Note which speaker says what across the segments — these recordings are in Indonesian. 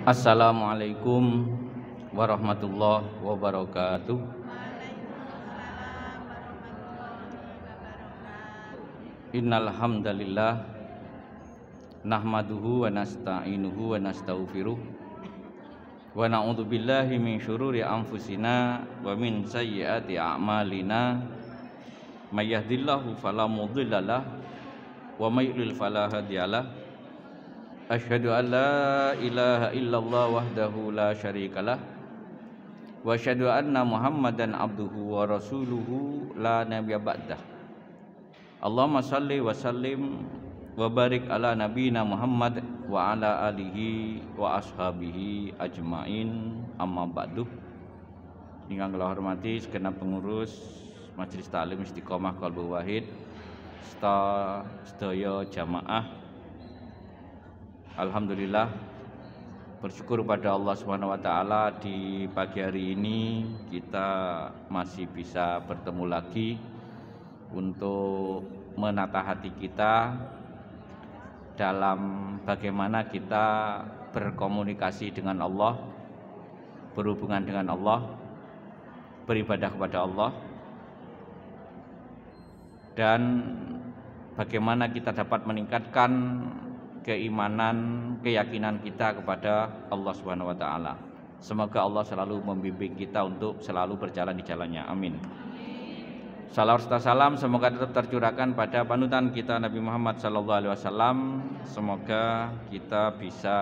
Speaker 1: Assalamualaikum warahmatullahi wabarakatuh. Innal hamdalillah nahmaduhu wa nasta'inuhu wa nastaghfiruh wa na'udzu billahi min syururi anfusina wa min sayyiati a'malina. May yahdihillahu fala mudhillalah wa may yudlil fala hadiyalah. Asyhadu an la ilaha illallah wahdahu la syarikalah wa asyhadu anna Muhammadan abduhu wa rasuluhu la nabiyya ba'dah. Allahumma salli wa sallim wa barik ala nabiyina Muhammad wa ala alihi wa ashabihi ajmain, amma ba'du. Ingkang kula hormati segenap pengurus Majelis Taklim Istiqomah Qalbul Wahid, sedaya jamaah. Alhamdulillah, bersyukur pada Allah Subhanahu wa taala di pagi hari ini kita masih bisa bertemu lagi untuk menata hati kita dalam bagaimana kita berkomunikasi dengan Allah, berhubungan dengan Allah, beribadah kepada Allah, dan bagaimana kita dapat meningkatkan keimanan, keyakinan kita kepada Allah Subhanahu wa taala. Semoga Allah selalu membimbing kita untuk selalu berjalan di jalannya. Amin. Salawat serta salam semoga tetap tercurahkan pada panutan kita Nabi Muhammad sallallahu alaihi wasallam. Semoga kita bisa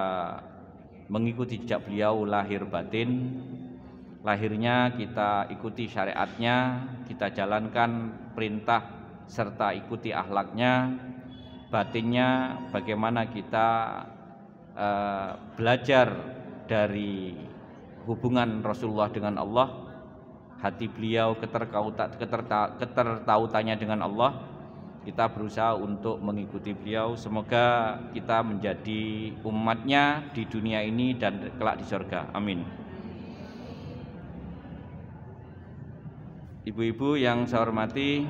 Speaker 1: mengikuti jejak beliau lahir batin. Lahirnya kita ikuti syariatnya, kita jalankan perintah serta ikuti akhlaknya. Batinnya bagaimana kita belajar dari hubungan Rasulullah dengan Allah, hati beliau ketertautannya dengan Allah, kita berusaha untuk mengikuti beliau. Semoga kita menjadi umatnya di dunia ini dan kelak di surga. Amin. Ibu-ibu yang saya hormati,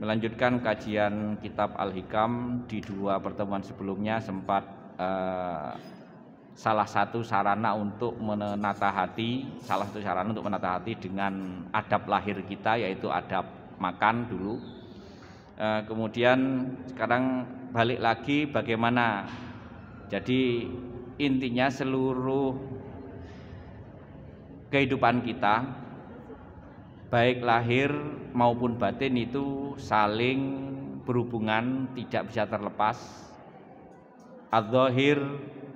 Speaker 1: melanjutkan kajian kitab Al-Hikam. Di dua pertemuan sebelumnya sempat salah satu sarana untuk menata hati dengan adab lahir kita, yaitu adab makan dulu. Kemudian sekarang balik lagi bagaimana. Jadi intinya seluruh kehidupan kita, baik lahir maupun batin, itu saling berhubungan, tidak bisa terlepas. Adz-dzahir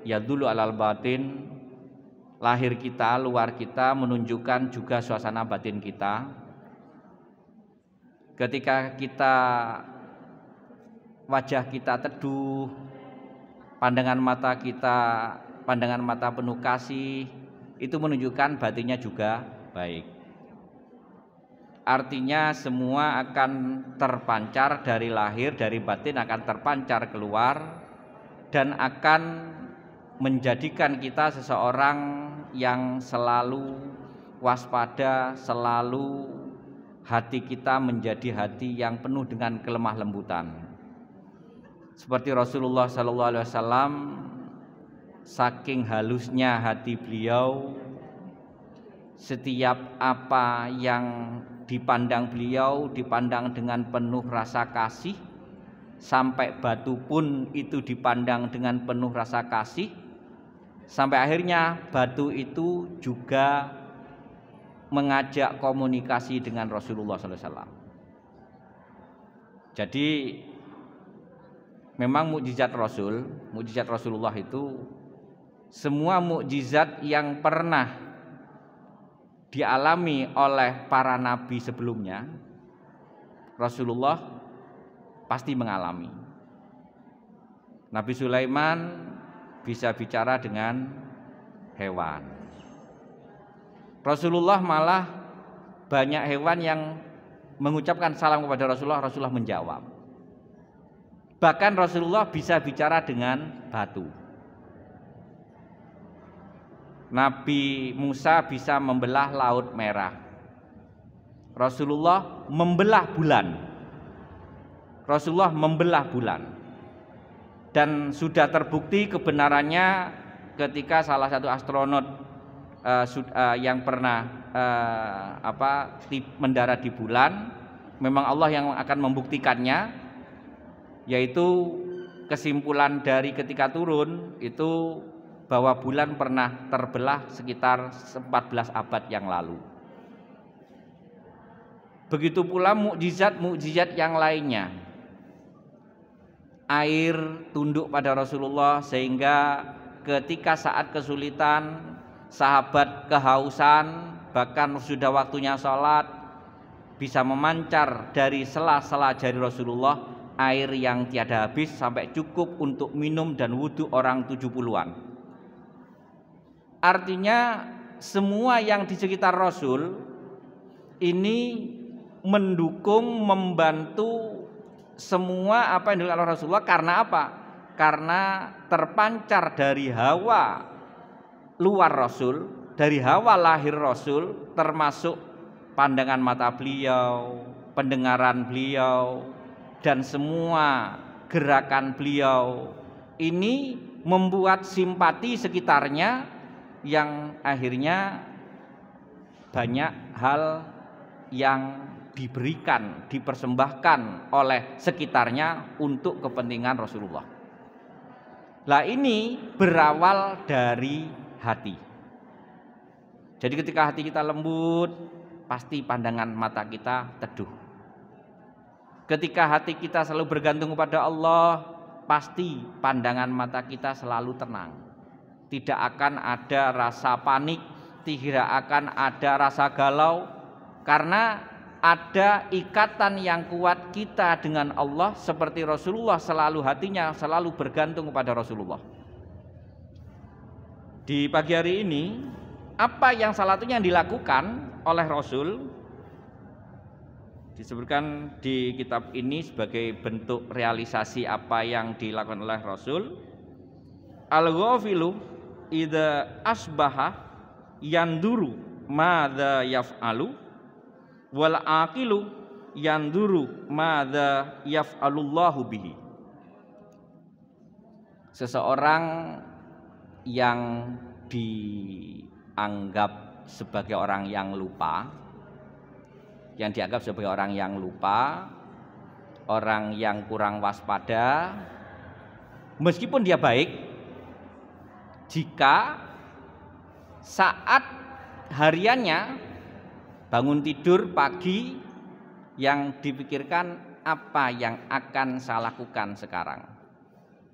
Speaker 1: yadullu alal batin, lahir kita, luar kita menunjukkan juga suasana batin kita. Ketika wajah kita teduh, pandangan mata penuh kasih, itu menunjukkan batinnya juga baik. Artinya semua akan terpancar dari lahir, dari batin akan terpancar keluar, dan akan menjadikan kita seseorang yang selalu waspada, selalu hati kita menjadi hati yang penuh dengan kelemah lembutan. Seperti Rasulullah SAW, saking halusnya hati beliau, setiap apa yang dipandang beliau dipandang dengan penuh rasa kasih, sampai batu pun itu dipandang dengan penuh rasa kasih, sampai akhirnya batu itu juga mengajak komunikasi dengan Rasulullah SAW. Jadi memang mukjizat Rasulullah itu, semua mukjizat yang pernah dialami oleh para nabi sebelumnya, Rasulullah pasti mengalami. Nabi Sulaiman bisa bicara dengan hewan. Rasulullah malah banyak hewan yang mengucapkan salam kepada Rasulullah, Rasulullah menjawab. Bahkan Rasulullah bisa bicara dengan batu. Nabi Musa bisa membelah Laut Merah. Rasulullah membelah bulan. Dan sudah terbukti kebenarannya ketika salah satu astronot yang pernah mendarat di bulan, memang Allah yang akan membuktikannya, yaitu kesimpulan dari ketika turun itu bahwa bulan pernah terbelah sekitar 14 abad yang lalu. Begitu pula mukjizat-mukjizat yang lainnya. Air tunduk pada Rasulullah sehingga ketika saat kesulitan sahabat kehausan, bahkan sudah waktunya sholat, bisa memancar dari sela-sela jari Rasulullah air yang tiada habis sampai cukup untuk minum dan wudhu orang 70-an. Artinya semua yang di sekitar Rasul ini mendukung, membantu semua apa yang dilakukan Rasulullah. Karena apa? Karena terpancar dari hawa luar Rasul, dari hawa lahir Rasul, termasuk pandangan mata beliau, pendengaran beliau, dan semua gerakan beliau ini membuat simpati sekitarnya, yang akhirnya banyak hal yang diberikan, dipersembahkan oleh sekitarnya untuk kepentingan Rasulullah. Lah ini berawal dari hati. Jadi ketika hati kita lembut, pasti pandangan mata kita teduh. Ketika hati kita selalu bergantung kepada Allah, pasti pandangan mata kita selalu tenang. Tidak akan ada rasa panik, tidak akan ada rasa galau, karena ada ikatan yang kuat kita dengan Allah, seperti Rasulullah selalu hatinya selalu bergantung kepada Rasulullah. Di pagi hari ini, apa yang salah satunya yang dilakukan oleh Rasul disebutkan di kitab ini sebagai bentuk realisasi apa yang dilakukan oleh Rasul. Al-ghafilu idza asbaha yanduru madza yaf'alu wal aqilu yanduru madza yaf'alullahu bihi. Seseorang yang dianggap sebagai orang yang lupa, orang yang kurang waspada, meskipun dia baik, jika saat hariannya bangun tidur pagi yang dipikirkan apa yang akan saya lakukan sekarang,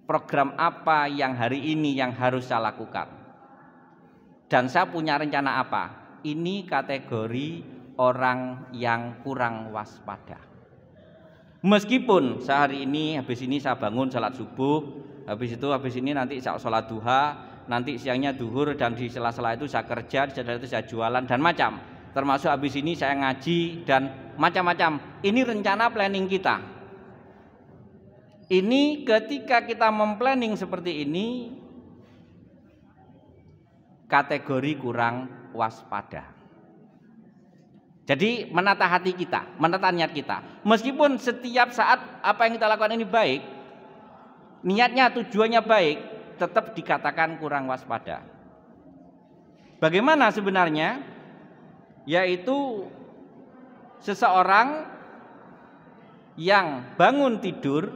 Speaker 1: program apa yang hari ini yang harus saya lakukan, dan saya punya rencana apa, ini kategori orang yang kurang waspada. Meskipun sehari ini, habis ini saya bangun salat subuh, habis ini nanti saya sholat duha, nanti siangnya duhur, dan di sela-sela itu saya kerja, di sela-sela itu saya jualan dan macam, termasuk habis ini saya ngaji dan macam-macam. Ini rencana planning kita. Ini ketika kita memplanning seperti ini, kategori kurang waspada. Jadi menata hati kita, menata niat kita. Meskipun setiap saat apa yang kita lakukan ini baik, niatnya, tujuannya baik, tetap dikatakan kurang waspada. Bagaimana sebenarnya? Yaitu seseorang yang bangun tidur,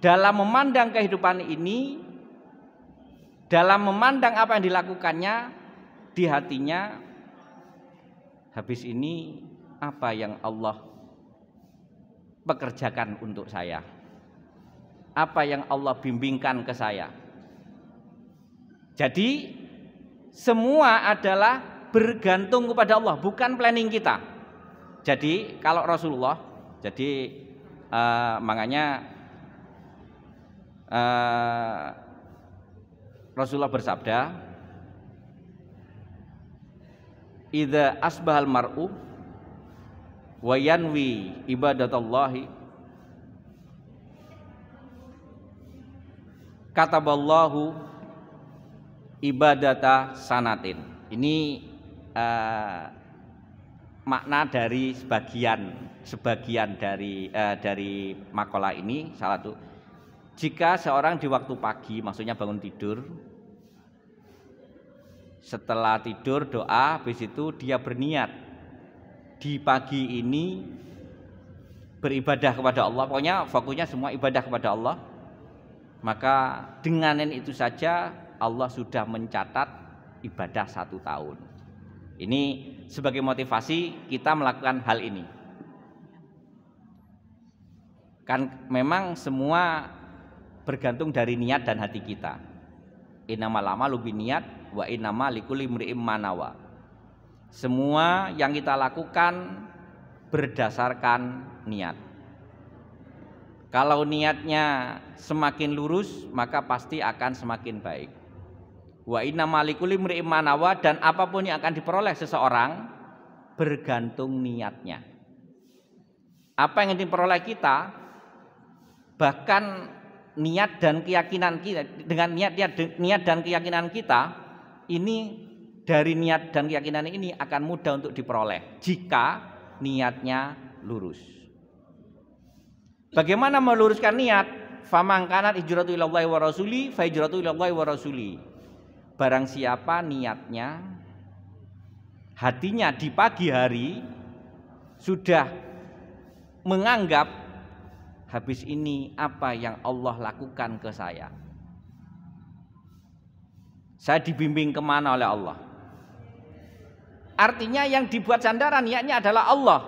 Speaker 1: dalam memandang kehidupan ini, dalam memandang apa yang dilakukannya, di hatinya, habis ini apa yang Allah pekerjakan untuk saya, apa yang Allah bimbingkan ke saya. Jadi semua adalah bergantung kepada Allah, bukan planning kita. Jadi kalau Rasulullah, jadi makanya Rasulullah bersabda, idza asbahal mar'u wa yanwi ibadatallahi kataballahu ibadata sanatin. Ini makna dari sebagian dari makalah ini. Salah satu, jika seorang di waktu pagi, maksudnya bangun tidur, Setelah tidur doa, habis itu dia berniat di pagi ini beribadah kepada Allah. Pokoknya fokusnya semua ibadah kepada Allah. Maka dengan itu saja Allah sudah mencatat ibadah 1 tahun. Ini sebagai motivasi kita melakukan hal ini. Kan memang semua bergantung dari niat dan hati kita. Innamal a'malu binniyat wa innamal likulli imri'in ma nawa. Semua yang kita lakukan berdasarkan niat. Kalau niatnya semakin lurus, maka pasti akan semakin baik. Wa innamal likulli imri'in ma nawa, dan apapun yang akan diperoleh seseorang bergantung niatnya. Apa yang diperoleh kita, bahkan niat dan keyakinan kita, dengan niat dan keyakinan kita ini, dari niat dan keyakinan ini akan mudah untuk diperoleh jika niatnya lurus. Bagaimana meluruskan niat? Faman kanat hijratu ilallahi wa rasuli fa hijratu ilallahi wa rasuli. Barang siapa niatnya, hatinya di pagi hari sudah menganggap habis ini apa yang Allah lakukan ke saya. Saya dibimbing kemana oleh Allah. Artinya yang dibuat sandaran niatnya adalah Allah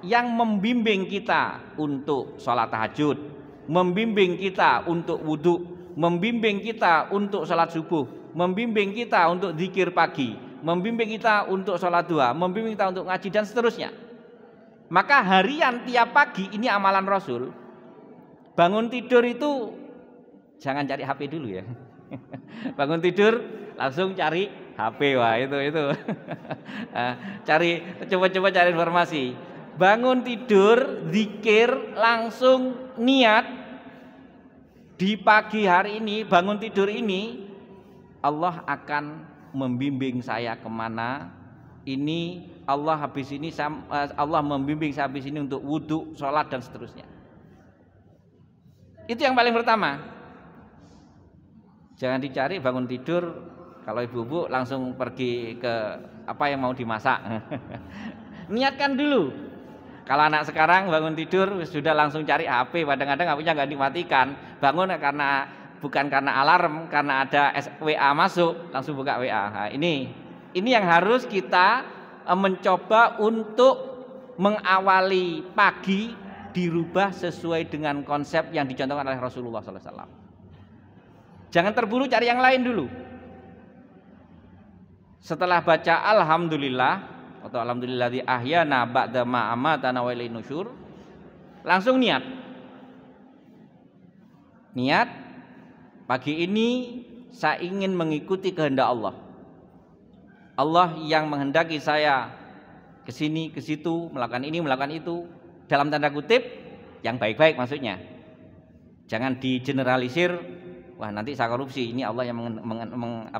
Speaker 1: yang membimbing kita untuk sholat tahajud, membimbing kita untuk wudhu, membimbing kita untuk sholat subuh, membimbing kita untuk zikir pagi, membimbing kita untuk sholat duha, membimbing kita untuk ngaji dan seterusnya. Maka harian tiap pagi ini amalan Rasul. Bangun tidur itu jangan cari HP dulu ya. Bangun tidur langsung cari HP, wah itu. Coba cari informasi. Bangun tidur, zikir, langsung niat di pagi hari ini, bangun tidur ini Allah akan membimbing saya kemana. Ini Allah habis ini Allah membimbing saya habis ini untuk wudhu, sholat dan seterusnya. Itu yang paling pertama. Jangan dicari bangun tidur, kalau ibu-ibu langsung pergi ke apa yang mau dimasak. Niatkan dulu. Kalau anak sekarang bangun tidur sudah langsung cari HP, kadang-kadang HP-nya nggak dimatikan. Bangun bukan karena alarm, karena ada WA masuk, langsung buka WA. Nah, ini yang harus kita mencoba untuk mengawali pagi, dirubah sesuai dengan konsep yang dicontohkan oleh Rasulullah SAW. Jangan terburu cari yang lain dulu. Setelah baca Alhamdulillah atau Alhamdulilladzi ahyana ba'da ma amatana wa ilaihin nusyur, langsung niat. Niat, pagi ini saya ingin mengikuti kehendak Allah. Allah yang menghendaki saya ke sini, ke situ, melakukan ini, melakukan itu. Dalam tanda kutip yang baik-baik maksudnya. Jangan digeneralisir, wah nanti saya korupsi, ini Allah yang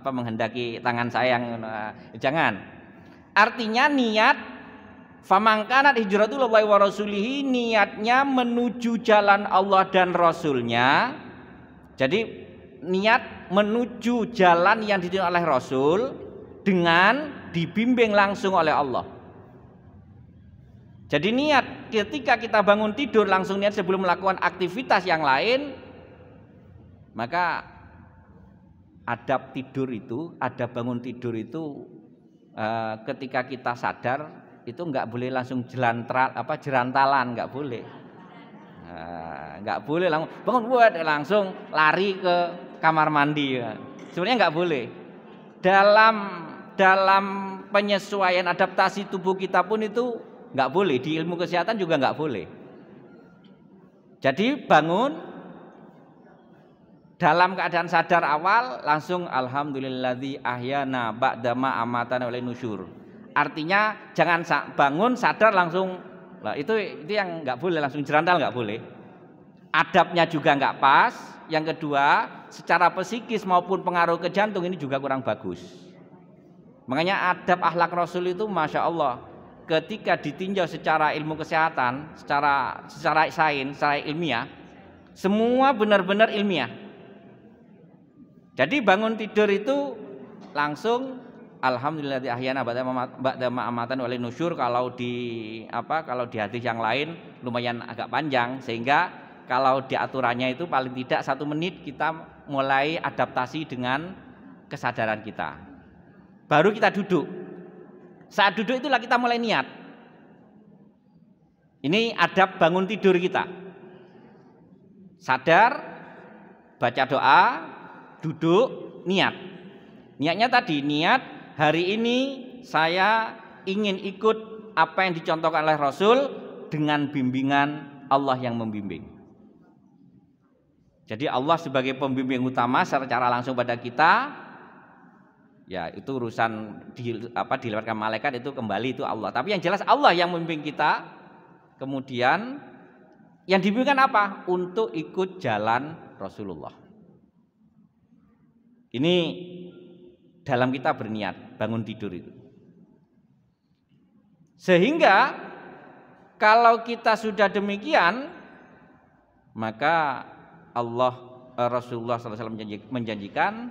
Speaker 1: menghendaki tangan saya yang jangan. Artinya niat faman kanat hijratullahi wa rasulihi, niatnya menuju jalan Allah dan Rasulnya. Jadi niat menuju jalan yang ditunjukkan oleh Rasul dengan dibimbing langsung oleh Allah. Jadi niat ketika kita bangun tidur langsung niat sebelum melakukan aktivitas yang lain, maka adab tidur itu, adab bangun tidur itu ketika kita sadar itu nggak boleh langsung jerantalan, nggak boleh, nggak boleh langsung bangun langsung lari ke kamar mandi. Sebenarnya nggak boleh. Dalam penyesuaian adaptasi tubuh kita pun itu nggak boleh, di ilmu kesehatan juga nggak boleh. Jadi bangun dalam keadaan sadar awal langsung Alhamdulilladzi ahyana ba'da ma amatana wa ilaihin nusyur. Artinya jangan bangun sadar langsung, lah itu yang nggak boleh, langsung jerantal nggak boleh. Adabnya juga nggak pas. Yang kedua, secara psikis maupun pengaruh ke jantung ini juga kurang bagus. Makanya adab akhlak Rasul itu masya Allah, ketika ditinjau secara ilmu kesehatan, secara sains, secara ilmiah, semua benar-benar ilmiah. Jadi bangun tidur itu langsung alhamdulillahilladzi ahyana ba'da ma amatan wa nusyur. Kalau di hadis yang lain lumayan agak panjang, sehingga kalau di aturannya itu paling tidak 1 menit kita mulai adaptasi dengan kesadaran kita. Baru kita duduk. Saat duduk itulah kita mulai niat. Ini adab bangun tidur kita. Sadar, baca doa, duduk, niat. Niatnya tadi, niat hari ini saya ingin ikut apa yang dicontohkan oleh Rasul dengan bimbingan Allah yang membimbing. Jadi Allah sebagai pembimbing utama secara langsung pada kita, ya itu urusan dilewatkan malaikat itu kembali itu Allah. Tapi yang jelas Allah yang membimbing kita. Kemudian yang dibimbingkan apa? Untuk ikut jalan Rasulullah. Ini dalam kita berniat bangun tidur itu. Sehingga kalau kita sudah demikian, maka Rasulullah SAW menjanjikan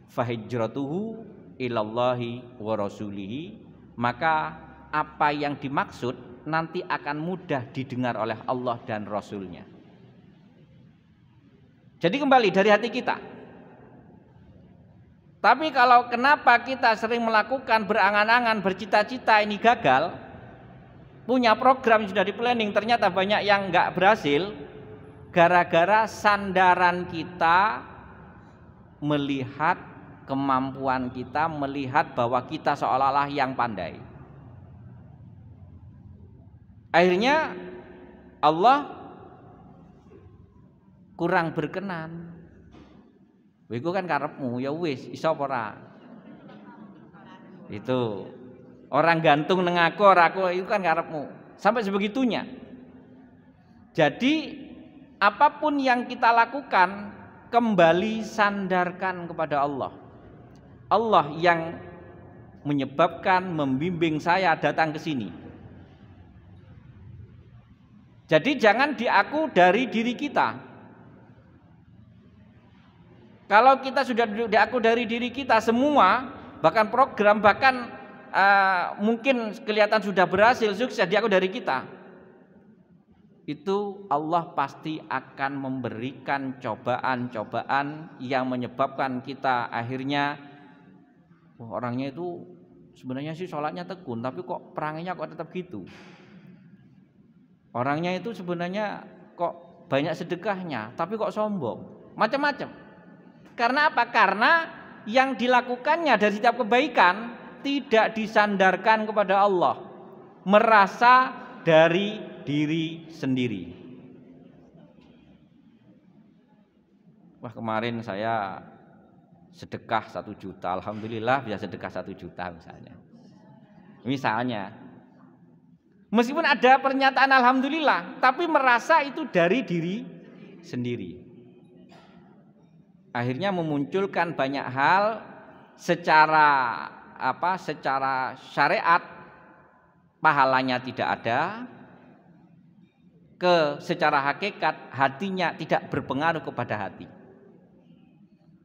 Speaker 1: fahijratuhu ilallahi wa rasulihi, maka apa yang dimaksud nanti akan mudah didengar oleh Allah dan Rasulnya. Jadi kembali dari hati kita. Tapi kalau kenapa kita sering melakukan berangan-angan, bercita-cita ini gagal, punya program yang sudah di planning, ternyata banyak yang nggak berhasil, gara-gara sandaran kita melihat kemampuan kita, melihat bahwa kita seolah-olah yang pandai. Akhirnya Allah kurang berkenan. Iku kan karepmu, ya wis, iso apa ora? Itu orang gantung nang aku itu kan karepmu. Sampai sebegitunya. Jadi apapun yang kita lakukan kembali sandarkan kepada Allah. Allah yang menyebabkan, membimbing saya datang ke sini. Jadi jangan diaku dari diri kita. Kalau kita sudah diaku dari diri kita semua, bahkan program, bahkan mungkin kelihatan sudah berhasil, sukses, diaku dari kita, itu Allah pasti akan memberikan cobaan-cobaan yang menyebabkan kita akhirnya, orangnya itu sebenarnya sih sholatnya tekun, tapi kok perangnya kok tetap gitu. Orangnya itu sebenarnya kok banyak sedekahnya, tapi kok sombong, macam-macam. Karena apa? Karena yang dilakukannya dari setiap kebaikan tidak disandarkan kepada Allah, merasa dari diri sendiri. Wah, kemarin saya sedekah 1 juta, alhamdulillah bisa sedekah 1 juta misalnya. Meskipun ada pernyataan alhamdulillah, tapi merasa itu dari diri sendiri. Akhirnya memunculkan banyak hal secara syariat pahalanya tidak ada, secara hakikat hatinya tidak berpengaruh kepada hati.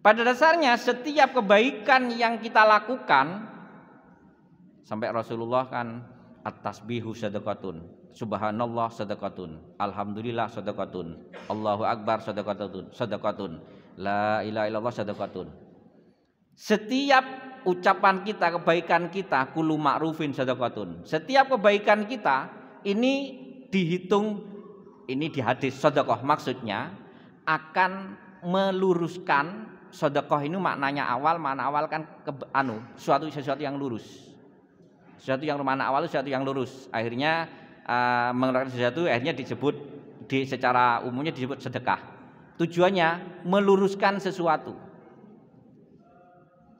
Speaker 1: Pada dasarnya setiap kebaikan yang kita lakukan, sampai Rasulullah kan at-tasbihu sadaqatun, subhanallah sadaqatun, alhamdulillah sadaqatun, Allahu akbar sadaqatun, la ilaha illallah sadaqatun. Setiap ucapan kita, kebaikan kita, kullu ma'rufin sadaqatun. Setiap kebaikan kita ini dihitung, ini di hadis sedekah, maksudnya akan meluruskan. Sedekah ini maknanya awal, makna awal kan sesuatu yang lurus. Sesuatu yang mana awal, sesuatu yang lurus. Akhirnya mengeluarkan sesuatu, akhirnya disebut secara umumnya disebut sedekah. Tujuannya meluruskan sesuatu.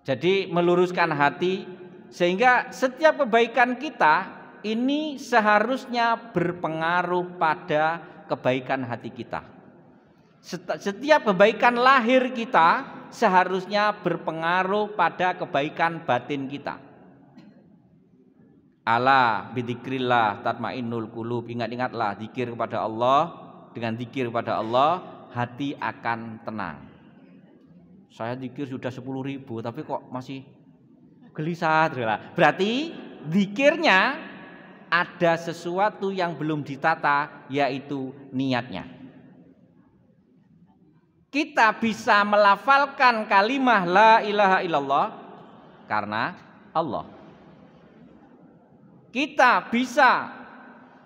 Speaker 1: Jadi meluruskan hati, sehingga setiap kebaikan kita ini seharusnya berpengaruh pada kebaikan hati kita. Setiap kebaikan lahir kita seharusnya berpengaruh pada kebaikan batin kita. Ala bidzikrillah tatmainnul qulub. Ingat-ingatlah zikir kepada Allah. Dengan zikir kepada Allah hati akan tenang. Saya zikir sudah 10.000 tapi kok masih gelisah. Berarti zikirnya ada sesuatu yang belum ditata, yaitu niatnya. Kita bisa melafalkan kalimah la ilaha illallah karena Allah. Kita bisa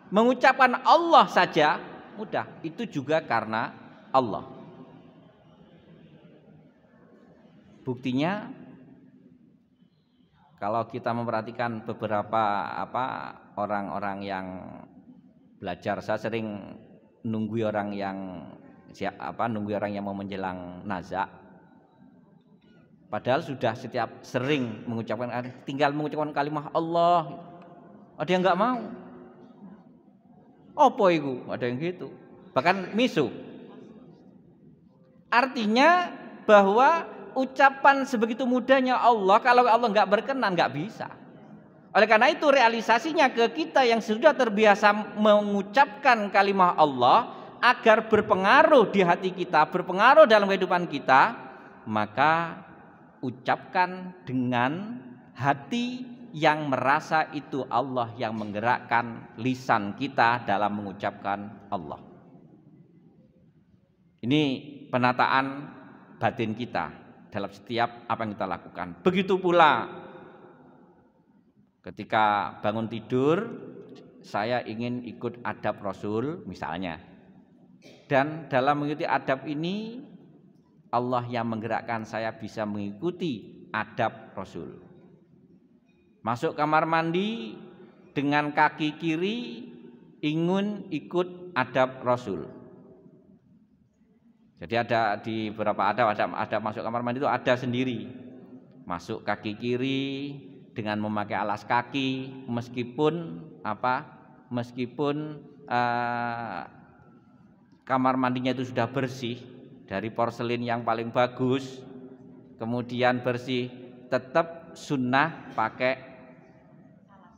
Speaker 1: mengucapkan Allah saja mudah, itu juga karena Allah. Buktinya kalau kita memperhatikan beberapa orang-orang yang belajar, saya sering nunggu orang yang mau menjelang nazak. Padahal sudah sering mengucapkan, tinggal mengucapkan kalimat Allah, ada yang nggak mau. Apa itu? Ada yang gitu. Bahkan misu. Artinya bahwa ucapan sebegitu mudahnya Allah, kalau Allah nggak berkenan nggak bisa. Oleh karena itu realisasinya ke kita yang sudah terbiasa mengucapkan kalimat Allah agar berpengaruh di hati kita, berpengaruh dalam kehidupan kita, maka ucapkan dengan hati yang merasa itu Allah yang menggerakkan lisan kita dalam mengucapkan Allah. Ini penataan batin kita dalam setiap apa yang kita lakukan. Begitu pula ketika bangun tidur, saya ingin ikut adab Rasul misalnya. Dan dalam mengikuti adab ini, Allah yang menggerakkan saya bisa mengikuti adab Rasul. Masuk kamar mandi dengan kaki kiri ingin ikut adab Rasul. Jadi ada di beberapa ada masuk kamar mandi itu ada sendiri. Masuk kaki kiri dengan memakai alas kaki meskipun kamar mandinya itu sudah bersih dari porselin yang paling bagus, kemudian bersih, tetap sunnah pakai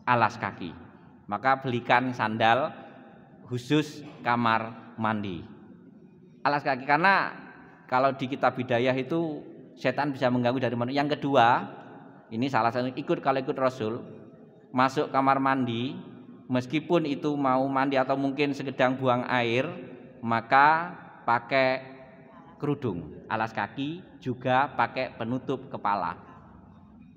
Speaker 1: alas kaki. Maka belikan sandal khusus kamar mandi. Alas kaki, karena kalau di kitab hidayah itu setan bisa mengganggu dari mana. Yang kedua, ini salah satu kalau ikut Rasul, masuk kamar mandi meskipun itu mau mandi atau mungkin sekedar buang air, maka pakai kerudung, alas kaki juga pakai penutup kepala.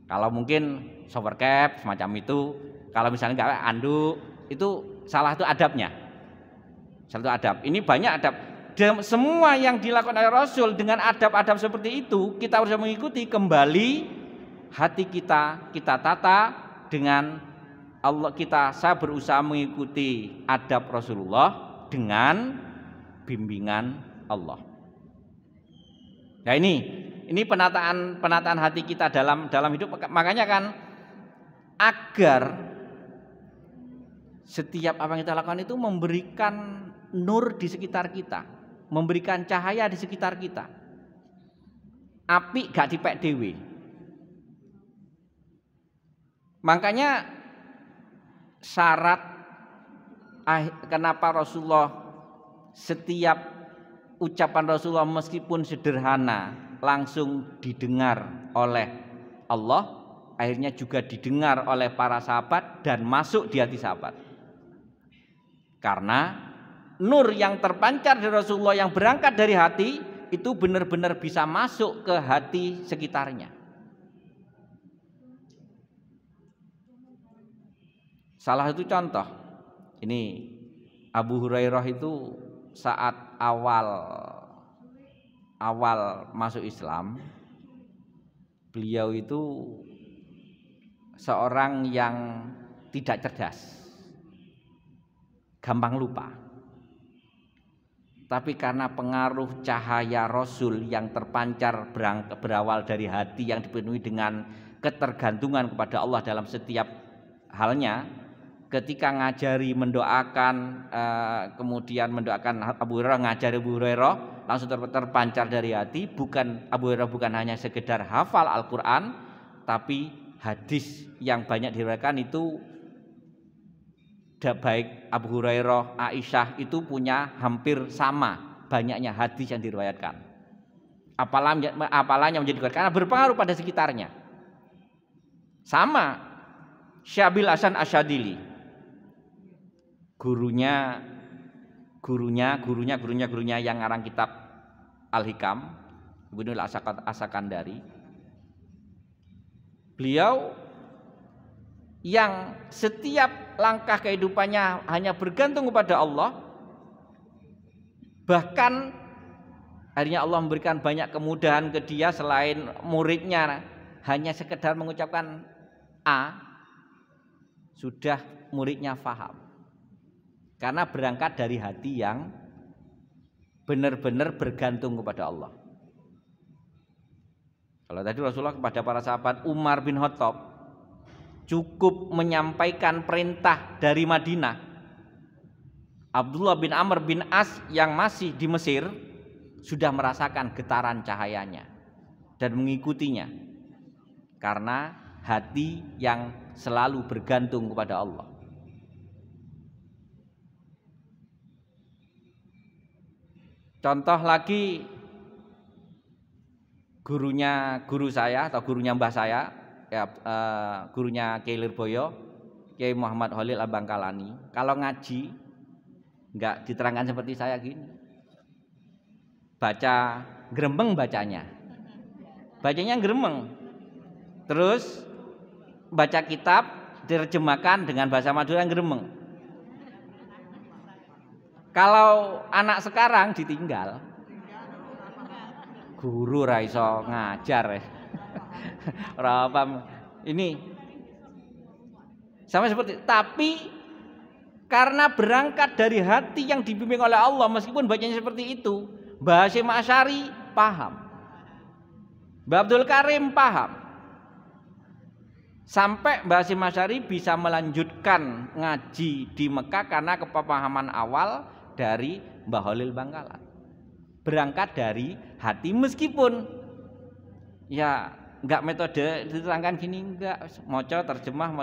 Speaker 1: Kalau mungkin shower cap semacam itu, kalau misalnya enggak anduk, itu salah satu adabnya. Salah satu adab. Ini banyak adab. Dan semua yang dilakukan oleh Rasul dengan adab-adab seperti itu, kita harus mengikuti. Kembali hati kita tata dengan Allah, saya berusaha mengikuti adab Rasulullah dengan bimbingan Allah. Nah ini penataan hati kita dalam hidup. Makanya kan agar setiap apa yang kita lakukan itu memberikan nur di sekitar kita, memberikan cahaya di sekitar kita. Api gak dipek dewe. Makanya syarat kenapa Rasulullah setiap ucapan Rasulullah meskipun sederhana langsung didengar oleh Allah, akhirnya juga didengar oleh para sahabat dan masuk di hati sahabat. Karena nur yang terpancar dari Rasulullah yang berangkat dari hati itu benar-benar bisa masuk ke hati sekitarnya. Salah satu contoh, ini Abu Hurairah itu saat awal masuk Islam, beliau itu seorang yang tidak cerdas, gampang lupa. Tapi karena pengaruh cahaya Rasul yang terpancar berawal dari hati yang dipenuhi dengan ketergantungan kepada Allah dalam setiap halnya, ketika ngajari mendoakan, kemudian mendoakan Abu Hurairah, ngajari Abu Hurairah langsung terpancar dari hati. Abu Hurairah bukan hanya sekedar hafal Al-Quran, tapi hadis yang banyak diriwayatkan itu baik Abu Hurairah, Aisyah itu punya hampir sama banyaknya hadis yang diriwayatkan. Apalanya menjadi karena berpengaruh pada sekitarnya. Sama Syabil Hasan Asyadili, gurunya yang ngarang kitab Al-Hikam, Ibnu As-Sakandari. Beliau yang setiap langkah kehidupannya hanya bergantung kepada Allah, bahkan akhirnya Allah memberikan banyak kemudahan ke dia, selain muridnya hanya sekedar mengucapkan A, sudah muridnya faham. Karena berangkat dari hati yang benar-benar bergantung kepada Allah. Kalau tadi Rasulullah kepada para sahabat, Umar bin Khattab cukup menyampaikan perintah dari Madinah, Abdullah bin Amr bin As yang masih di Mesir sudah merasakan getaran cahayanya dan mengikutinya, karena hati yang selalu bergantung kepada Allah. Contoh lagi, guru saya atau gurunya mbah saya, gurunya Kiai Lirboyo, Kiai Muhammad Khalil Al-Bangkalani, kalau ngaji enggak diterangkan seperti saya gini, baca gremeng, bacanya gremeng, terus baca kitab diterjemahkan dengan bahasa Madura gremeng. Kalau anak sekarang ditinggal, guru ra iso ngajar ora apa ini sama seperti, tapi karena berangkat dari hati yang dibimbing oleh Allah, meskipun bacanya seperti itu, Mbah Hasyim Asy'ari paham, Mbah Abdul Karim paham, sampai Mbah Hasyim Asy'ari bisa melanjutkan ngaji di Mekah karena kepemahaman awal dari Mbah Khalil Bangkalan. Berangkat dari hati, meskipun ya enggak metode diterangkan gini, enggak, maca terjemah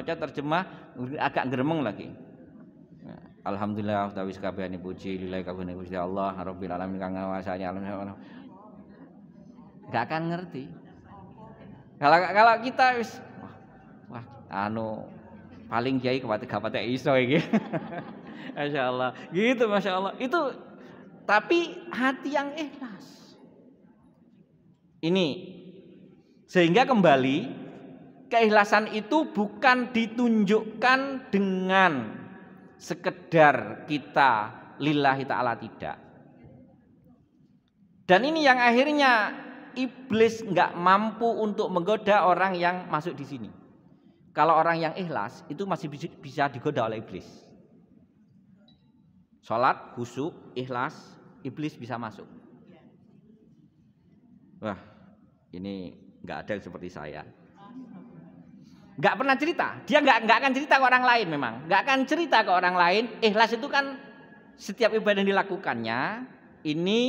Speaker 1: agak gremeng lagi. Alhamdulillah utawi sakabehane puji lillahi kabehane Gusti Allah Rabbil alamin kang ngawasani alam. Enggak akan ngerti. Kalau kita wis wah paling kiai kepate iso iki. Masyaallah. Gitu masyaallah. Itu tapi hati yang ikhlas. Ini sehingga kembali keikhlasan itu bukan ditunjukkan dengan sekedar kita lillahi ta'ala, tidak. Dan ini yang akhirnya iblis nggak mampu untuk menggoda orang yang masuk di sini. Kalau orang yang ikhlas itu masih bisa digoda oleh iblis. Salat, khusyuk, ikhlas, iblis bisa masuk. Wah, ini nggak ada yang seperti saya. Nggak pernah cerita, dia nggak akan cerita ke orang lain, memang nggak akan cerita ke orang lain. Ikhlas itu kan setiap ibadah yang dilakukannya ini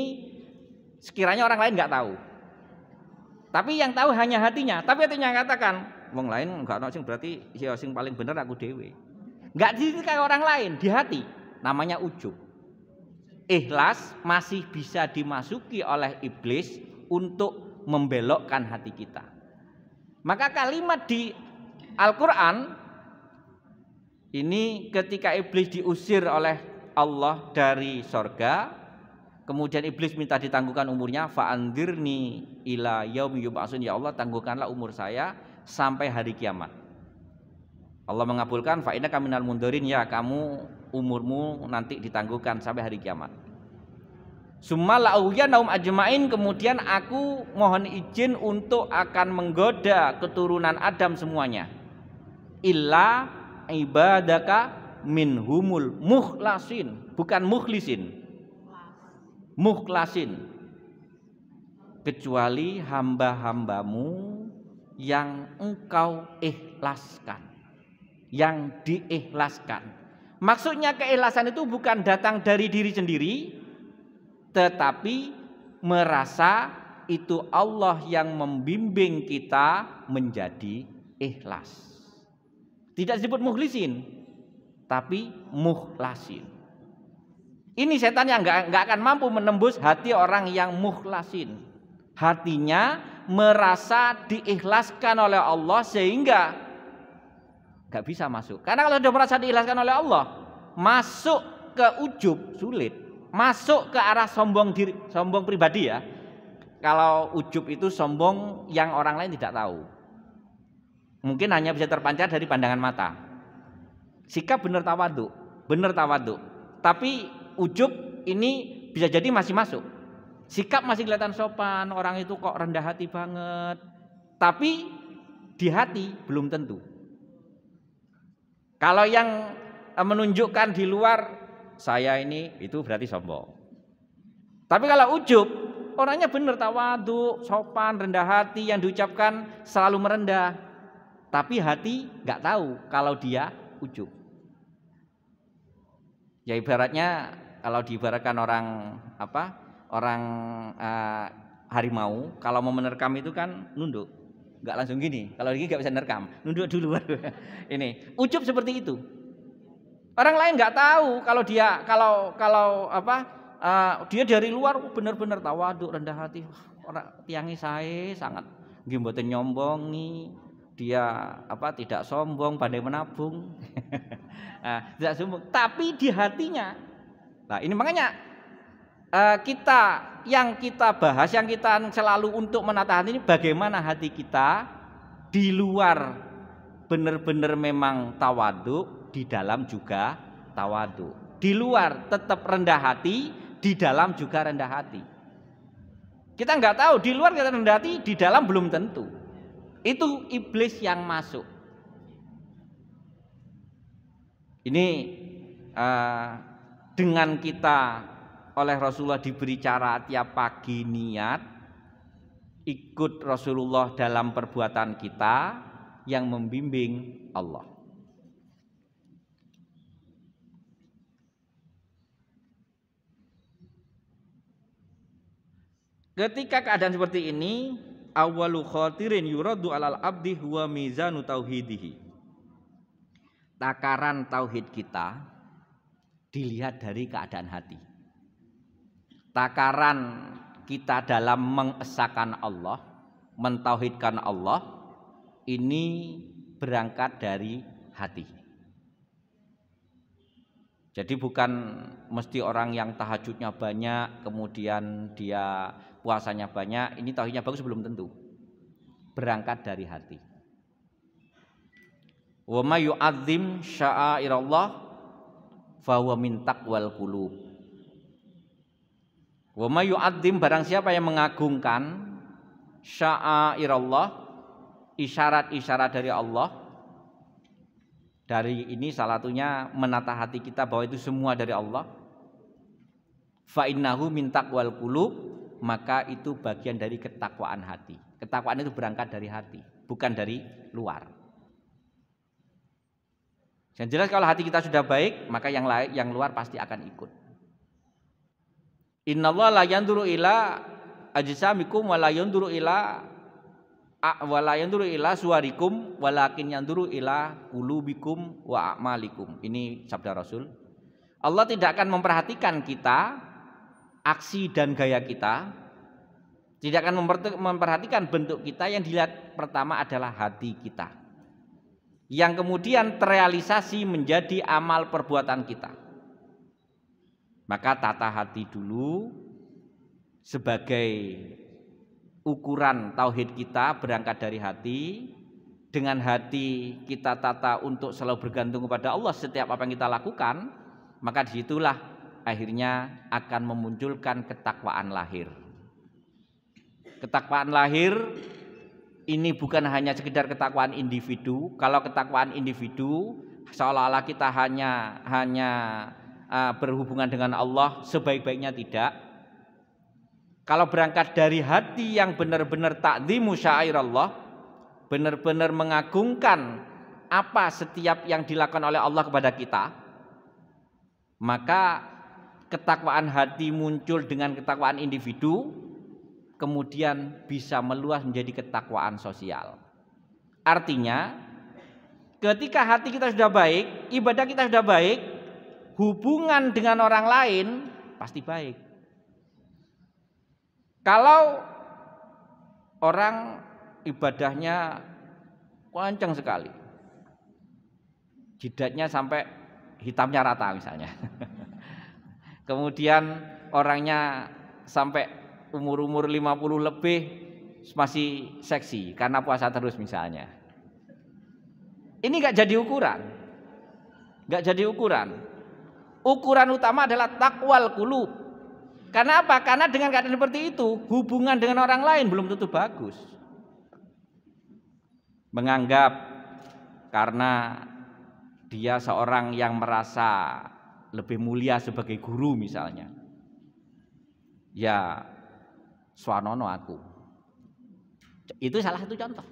Speaker 1: sekiranya orang lain nggak tahu, tapi yang tahu hanya hatinya. Tapi hatinya katakan, wong lain nggak tahu sing, berarti ya sing paling bener aku dewe. Nggak cerita ke orang lain, di hati. Namanya ujub. Ikhlas masih bisa dimasuki oleh iblis untuk membelokkan hati kita. Maka kalimat di Al-Quran ini ketika iblis diusir oleh Allah dari sorga, kemudian iblis minta ditangguhkan umurnya, fa'andirni ila yaumi yub'atsun, ya Allah tangguhkanlah umur saya sampai hari kiamat. Allah mengabulkan, fa'innaka minal mundzirin, ya kamu umurmu nanti ditangguhkan sampai hari kiamat. Summa la'uyanahum ajmain, kemudian aku mohon izin untuk akan menggoda keturunan Adam semuanya. Illa ibadaka minhumul mukhlasin, bukan mukhlisin, mukhlasin, kecuali hamba-hambamu yang engkau ikhlaskan, yang diikhlaskan. Maksudnya keikhlasan itu bukan datang dari diri sendiri, tetapi merasa itu Allah yang membimbing kita menjadi ikhlas. Tidak disebut mukhlisin, tapi mukhlasin. Ini setan yang nggak akan mampu menembus hati orang yang mukhlasin. Hatinya merasa diikhlaskan oleh Allah sehingga
Speaker 2: Gak bisa masuk. Karena kalau sudah merasa diikhlaskan oleh Allah, masuk ke ujub sulit. Masuk ke arah sombong diri, sombong pribadi ya. Kalau ujub itu sombong yang orang lain tidak tahu. Mungkin hanya bisa terpancar dari pandangan mata. Sikap benar tawadhu, benar tawadhu. Tapi ujub ini bisa jadi masih masuk. Sikap masih kelihatan sopan, orang itu kok rendah hati banget. Tapi di hati belum tentu. Kalau yang menunjukkan di luar saya ini itu berarti sombong. Tapi kalau ujub, orangnya benar tawadhu, sopan, rendah hati, yang diucapkan selalu merendah. Tapi hati nggak tahu kalau dia ujub. Ya ibaratnya kalau diibaratkan orang harimau, kalau mau menerkam itu kan nunduk, nggak langsung gini. Kalau gini nggak bisa menerkam, nunduk dulu. Ini ujub seperti itu. Orang lain nggak tahu kalau dia dia dari luar benar-benar tawadhu, rendah hati. Orang tiangi saya sangat nggih mboten nyombongi. Dia tidak sombong, pandai menabung. Tidak sombong, tapi di hatinya. Nah, ini makanya yang kita bahas, yang kita selalu untuk menata hati ini bagaimana hati kita di luar benar-benar memang tawadhu, di dalam juga tawadhu. Di luar tetap rendah hati, di dalam juga rendah hati. Kita nggak tahu, di luar kita rendah hati, di dalam belum tentu. Itu iblis yang masuk. Ini dengan kita oleh Rasulullah diberi cara tiap pagi niat ikut Rasulullah dalam perbuatan kita yang membimbing Allah. Ketika keadaan seperti ini, awwalu khatirin yuraddu alal abdi huwa mizanu tauhidihi. Takaran tauhid kita dilihat dari keadaan hati. Takaran kita dalam mengesahkan Allah, mentauhidkan Allah, ini berangkat dari hati. Jadi bukan mesti orang yang tahajudnya banyak, kemudian dia puasanya banyak, ini tauhidnya bagus, belum tentu. Berangkat dari hati. Wa may yu'azzim sya'airallah fa huwa min taqwal qulub. Wa may yu'azzim, barang siapa yang mengagungkan sya'airallah, isyarat-isyarat dari Allah. Dari ini salah satunya menata hati kita bahwa itu semua dari Allah. Fa innahu min taqwal qulub, maka itu bagian dari ketakwaan hati. Ketakwaan itu berangkat dari hati, bukan dari luar. Yang jelas kalau hati kita sudah baik, maka yang luar pasti akan ikut. Innallaha la yanzuru ila ajsamikum wa la yanzuru ila suwarikum walakin yanzuru ila qulubikum wa a'malikum. Ini sabda Rasul. Allah tidak akan memperhatikan kita, aksi dan gaya kita, tidak akan memperhatikan bentuk kita. Yang dilihat pertama adalah hati kita, yang kemudian terrealisasi menjadi amal perbuatan kita. Maka tata hati dulu sebagai ukuran tauhid kita, berangkat dari hati. Dengan hati kita tata untuk selalu bergantung kepada Allah setiap apa yang kita lakukan, maka disitulah akhirnya akan memunculkan ketakwaan lahir. Ketakwaan lahir ini bukan hanya sekedar ketakwaan individu. Kalau ketakwaan individu seolah-olah kita hanya berhubungan dengan Allah, sebaik-baiknya tidak. Kalau berangkat dari hati yang benar-benar ta'dzimu sya'airallah, benar-benar mengagungkan apa setiap yang dilakukan oleh Allah kepada kita, maka ketakwaan hati muncul dengan ketakwaan individu, kemudian bisa meluas menjadi ketakwaan sosial. Artinya ketika hati kita sudah baik, ibadah kita sudah baik, hubungan dengan orang lain pasti baik. Kalau orang ibadahnya kencang sekali, jidatnya sampai hitamnya rata misalnya. Kemudian orangnya sampai umur 50 lebih masih seksi karena puasa terus misalnya. Ini nggak jadi ukuran. Nggak jadi ukuran. Ukuran utama adalah takwal qulub. Karena apa? Karena dengan keadaan seperti itu, hubungan dengan orang lain belum tentu bagus. Menganggap karena dia seorang yang merasa lebih mulia sebagai guru misalnya, ya swanono aku. Itu salah satu contoh.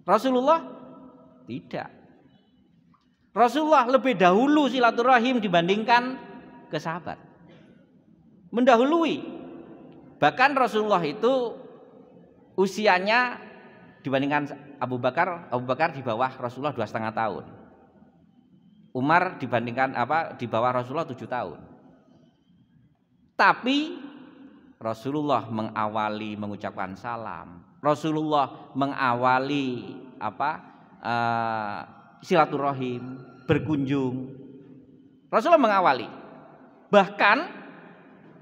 Speaker 2: Rasulullah tidak. Rasulullah lebih dahulu silaturahim dibandingkan ke sahabat. Mendahului. Bahkan Rasulullah itu usianya dibandingkan Abu Bakar di bawah Rasulullah 2,5 tahun. Umar dibandingkan di bawah Rasulullah 7 tahun. Tapi Rasulullah mengawali mengucapkan salam. Rasulullah mengawali silaturahim, berkunjung. Rasulullah mengawali. Bahkan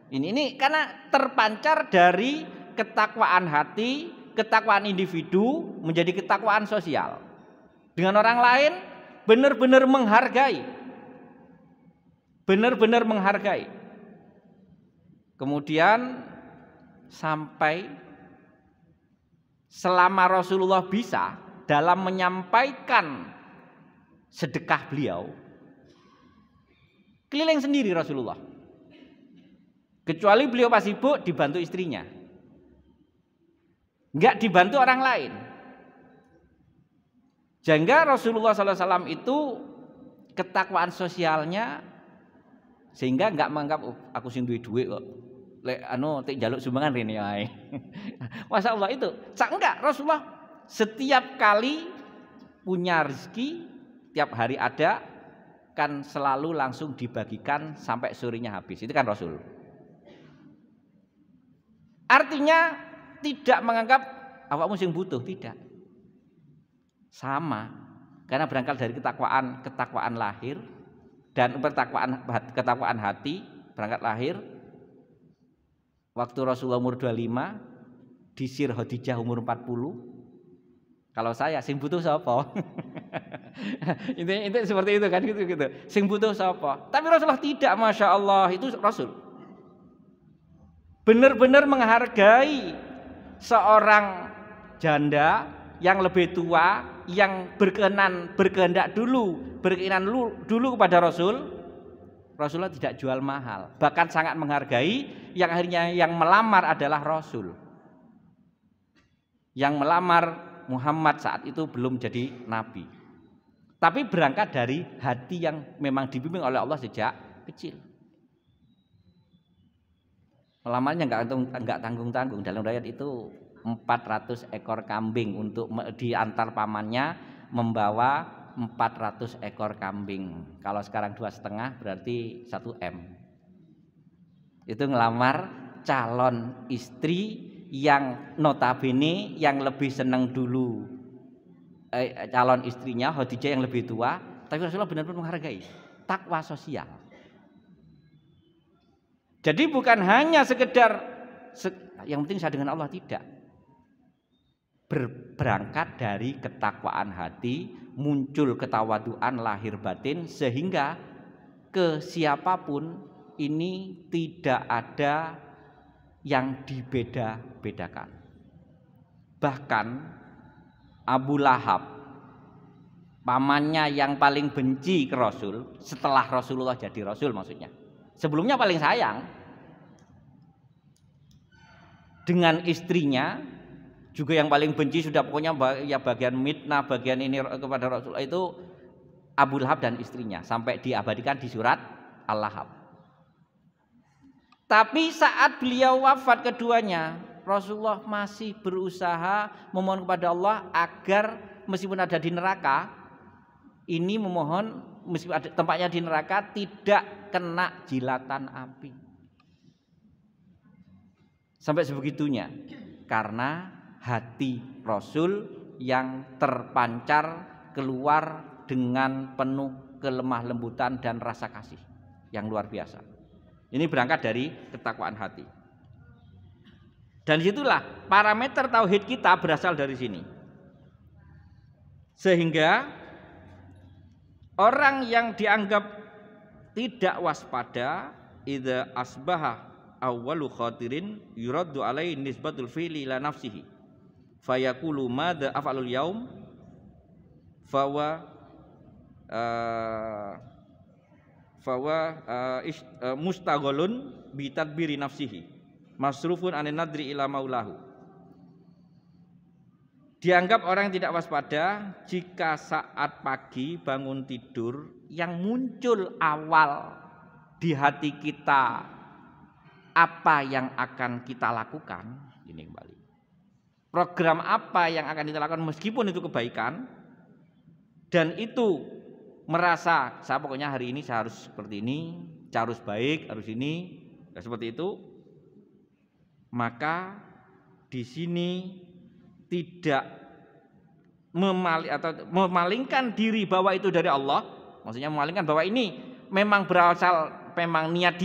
Speaker 2: ini karena terpancar dari ketakwaan hati, ketakwaan individu menjadi ketakwaan sosial. Dengan orang lain benar-benar menghargai. Benar-benar menghargai. Kemudian sampai selama Rasulullah bisa dalam menyampaikan sedekah beliau, keliling sendiri Rasulullah. Kecuali beliau pas sibuk dibantu istrinya, enggak dibantu orang lain. Sehingga Rasulullah SAW itu ketakwaan sosialnya sehingga enggak menganggap aku sing duwe duit kok. Lek tik njaluk sumbangan rene ae. Masyaallah itu. Enggak, Rasulullah setiap kali punya rezeki, tiap hari ada kan selalu langsung dibagikan sampai sorenya habis. Itu kan Rasul. Artinya tidak menganggap awakmu sing butuh, tidak. Sama. Karena berangkat dari ketakwaan lahir dan ketakwaan hati, berangkat lahir waktu Rasulullah umur 25, disir Khadijah umur 40. Kalau saya sing butuh sapa? itu seperti itu kan gitu. Sing butuh sapa? Tapi Rasulullah tidak, Masya Allah, itu Rasul. Benar-benar menghargai seorang janda yang lebih tua, yang berkehendak dulu kepada Rasul. Rasulullah tidak jual mahal, bahkan sangat menghargai. Yang akhirnya yang melamar adalah Rasul. Yang melamar Muhammad saat itu belum jadi nabi. Tapi berangkat dari hati yang memang dibimbing oleh Allah sejak kecil. Melamarnya enggak tanggung-tanggung. Dalam riwayat itu 400 ekor kambing untuk diantar pamannya membawa 400 ekor kambing. Kalau sekarang 2,5 berarti 1 M. Itu ngelamar calon istri yang notabene yang lebih senang dulu calon istrinya Khadijah yang lebih tua, tapi Rasulullah benar-benar menghargai takwa sosial. Jadi bukan hanya sekedar yang penting saya dengan Allah, tidak. Berangkat dari ketakwaan hati, muncul ketawaduan lahir batin, sehingga ke siapapun ini tidak ada yang dibeda-bedakan. Bahkan Abu Lahab, pamannya yang paling benci ke Rasul setelah Rasulullah jadi Rasul, maksudnya sebelumnya paling sayang, dengan istrinya juga yang paling benci, sudah pokoknya ya bagian mitnah, bagian ini kepada Rasulullah itu Abu Lahab dan istrinya, sampai diabadikan di surat Al-Lahab. Tapi saat beliau wafat keduanya, Rasulullah masih berusaha memohon kepada Allah agar meskipun ada di neraka, ini memohon meskipun ada tempatnya di neraka tidak kena jilatan api. Sampai sebegitunya, karena hati Rasul yang terpancar keluar dengan penuh kelemah lembutan dan rasa kasih yang luar biasa. Ini berangkat dari ketakwaan hati. Dan situlah parameter tauhid kita berasal dari sini. Sehingga orang yang dianggap tidak waspada, idza asbaha awwalu khatirin yuraddu alaihi nisbatul fi'li ila nafsihi fayaqulu madza af'alul yaum fawa mustaghalun bi tadbiri nafsihi masrufun anin nadri ila maulahu. Dianggap orang yang tidak waspada jika saat pagi bangun tidur yang muncul awal di hati kita apa yang akan kita lakukan, ini kembali. Program apa yang akan kita lakukan meskipun itu kebaikan, dan itu merasa saya pokoknya hari ini saya harus seperti ini, saya harus baik, harus ini, ya seperti itu, maka di sini tidak memalingkan diri bahwa itu dari Allah, maksudnya memalingkan bahwa ini memang berasal, memang niat